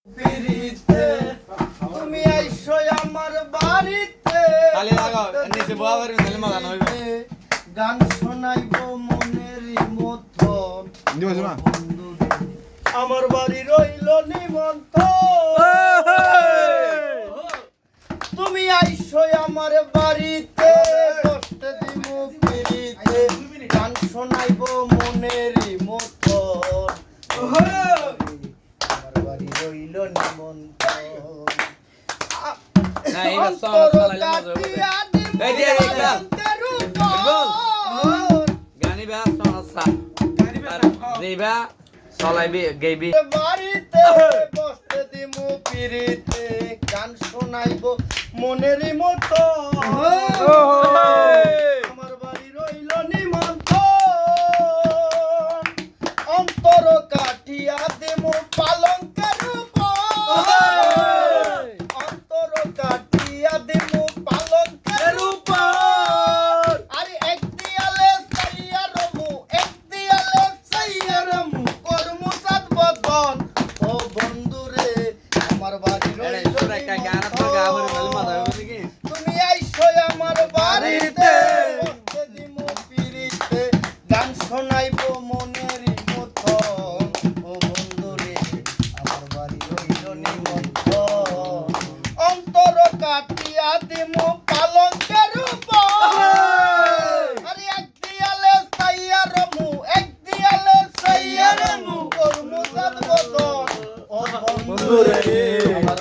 পিরিতে তুমি আইছো আমার বাড়িতে তালি লাগাও নিচে বয়া বাড়ি তালি মজা না হইবে গান শোনাইবো মনেরই মতন দিবো শোনা আমার বাড়ি রইল নিমন্ত্রণ তুমি আইছো আমার বাড়িতে কষ্ট দিমু পিরিতে গান শোনাইবো মনেরই মতন আমার বাড়ি রইল নিমন্ত্রণ না এটা সব চালাইলে মজা হবে এই যে এইটা গানি বা সমস্যা দেবা চলাইবি গাইবি বাড়িতে বসতে দিমু পিরিতে গান শোনাইবো মনেরই মতো আমার বাড়ি রইল নিমন্ত্রণ অন্তর কাটিয়া দিমু পালঙ্কের উপর অন্তর কাটিয়া দিমু পালঙ্কের উপর আরে এক দিয়ালে সাইয়া রমু এক দিয়ালে সাইয়া রমু করমু সাত বদন ও বন্ধুরে আমার বাড়ি রইল তুমি আইছো আমার বাড়িতে বসতে দিমু পিরিতে গান শোনাইবো মনেরই মতন ও বন্ধুরে আমার বাড়ি রইল নিমন্ত্রণ অন্তর কাটিয়া দিমু পালঙ্কের উপর আরে এক দিয়ালে সাইয়া রমু এক দিয়ালে সাইয়া রমু করমু সাত বদন ও বন্ধুরে আমার